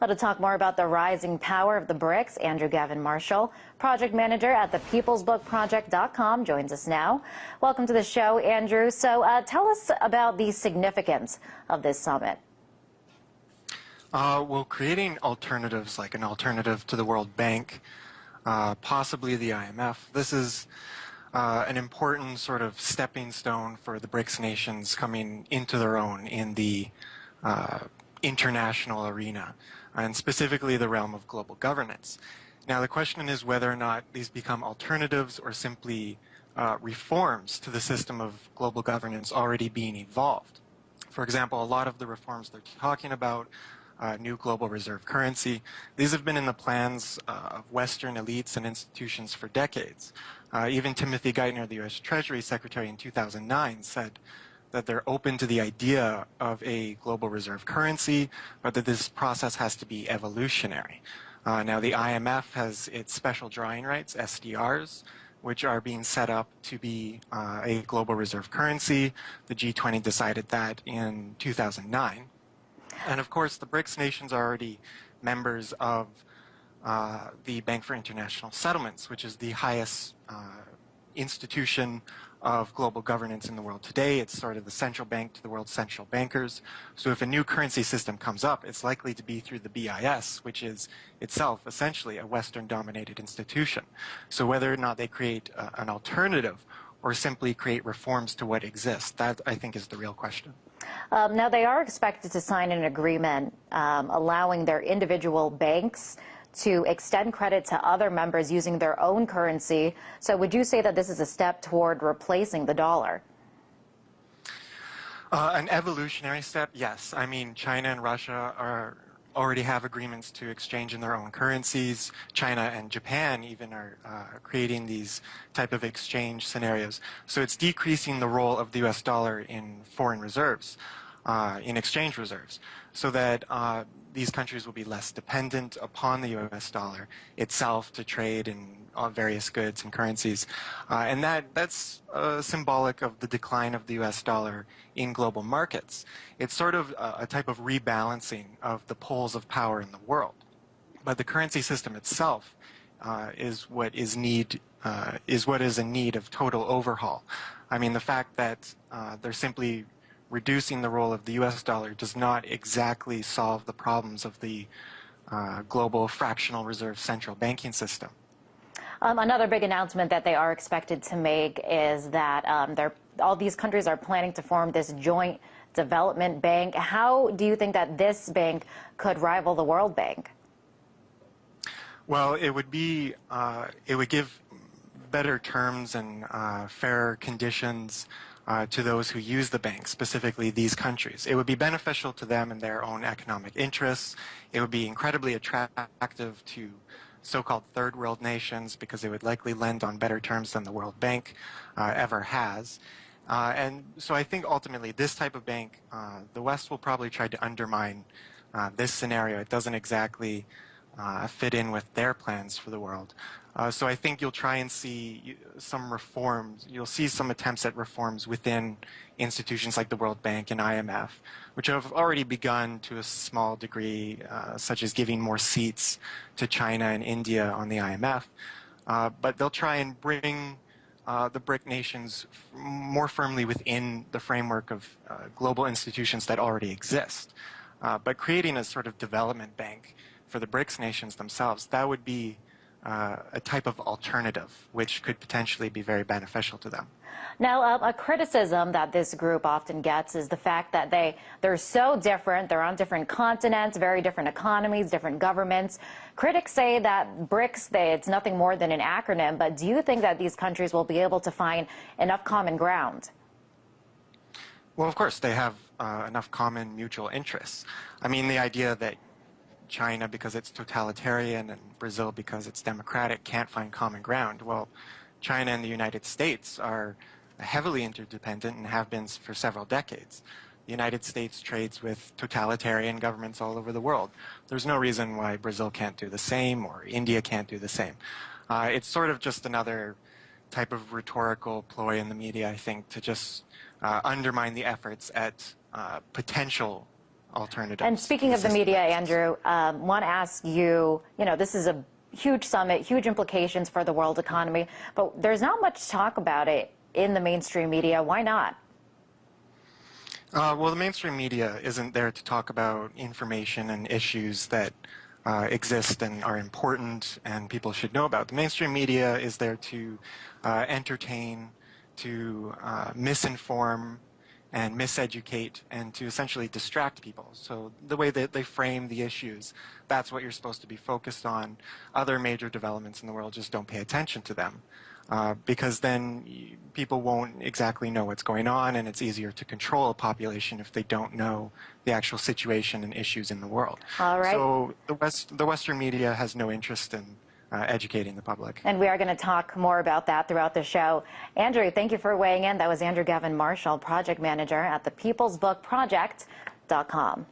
Well, to talk more about the rising power of the BRICS, Andrew Gavin Marshall, project manager at the peoplesbookproject.com, joins us now. Welcome to the show, Andrew. So tell us about the significance of this summit. Well, creating alternatives, like an alternative to the World Bank, possibly the IMF, this is an important sort of stepping stone for the BRICS nations coming into their own in the international arena, and specifically the realm of global governance. Now, the question is whether or not these become alternatives or simply reforms to the system of global governance already being evolved. For example, a lot of the reforms they're talking about, new global reserve currency, these have been in the plans of Western elites and institutions for decades. Even Timothy Geithner, the U.S. Treasury Secretary in 2009, said that they're open to the idea of a global reserve currency, but that this process has to be evolutionary. Now, the IMF has its special drawing rights, SDRs, which are being set up to be a global reserve currency. The G20 decided that in 2009. And of course, the BRICS nations are already members of the Bank for International Settlements, which is the highest institution of global governance in the world today. It's sort of the central bank to the world's central bankers. So if a new currency system comes up, it's likely to be through the BIS, which is itself essentially a Western-dominated institution. So whether or not they create an alternative or simply create reforms to what exists, that I think is the real question. Now, they are expected to sign an agreement allowing their individual banks to extend credit to other members using their own currency. So would you say that this is a step toward replacing the dollar? An evolutionary step, yes. I mean, China and Russia already have agreements to exchange in their own currencies. China and Japan even are creating these type of exchange scenarios. So it's decreasing the role of the US dollar in foreign reserves, in exchange reserves, so that these countries will be less dependent upon the US dollar itself to trade in various goods and currencies. And that's symbolic of the decline of the US dollar in global markets. It's sort of a type of rebalancing of the poles of power in the world. But the currency system itself is what is in need of total overhaul. I mean, the fact that they're simply reducing the role of the US dollar does not exactly solve the problems of the global fractional reserve central banking system. Another big announcement that they are expected to make is that all these countries are planning to form this joint development bank. How do you think that this bank could rival the World Bank? Well, it would give better terms and fairer conditions to those who use the bank, specifically these countries. It would be beneficial to them and their own economic interests. It would be incredibly attractive to so-called third world nations because it would likely lend on better terms than the World Bank ever has. And so I think ultimately this type of bank, the West will probably try to undermine this scenario. It doesn't exactly fit in with their plans for the world. So I think you'll try and see some reforms. You'll see some attempts at reforms within institutions like the World Bank and IMF, which have already begun to a small degree, such as giving more seats to China and India on the IMF. But they'll try and bring the BRIC nations more firmly within the framework of global institutions that already exist. But creating a sort of development bank for the BRICS nations themselves, that would be a type of alternative which could potentially be very beneficial to them. Now, a criticism that this group often gets is the fact that they're so different. They're on different continents, very different economies, different governments. Critics say that BRICS, it's nothing more than an acronym, but do you think that these countries will be able to find enough common ground? Well, of course, they have enough common mutual interests. I mean, the idea that China, because it's totalitarian, and Brazil, because it's democratic, can't find common ground. Well, China and the United States are heavily interdependent and have been for several decades. The United States trades with totalitarian governments all over the world. There's no reason why Brazil can't do the same or India can't do the same. It's sort of just another type of rhetorical ploy in the media, I think, to just undermine the efforts at potential alternatives. And speaking of the media, Andrew, want to ask you, this is a huge summit, huge implications for the world economy, but there's not much talk about it in the mainstream media. Why not? Well, the mainstream media isn't there to talk about information and issues that exist and are important and people should know about. The mainstream media is there to entertain, to misinform and miseducate, and to essentially distract people. So the way that they frame the issues, that's what you're supposed to be focused on. Other major developments in the world just don't pay attention to them. Because then people won't exactly know what's going on, and it's easier to control a population if they don't know the actual situation and issues in the world. All right. So the Western media has no interest in educating the public. And we are going to talk more about that throughout the show. Andrew, thank you for weighing in. That was Andrew Gavin Marshall, project manager at the peoplesbookproject.com.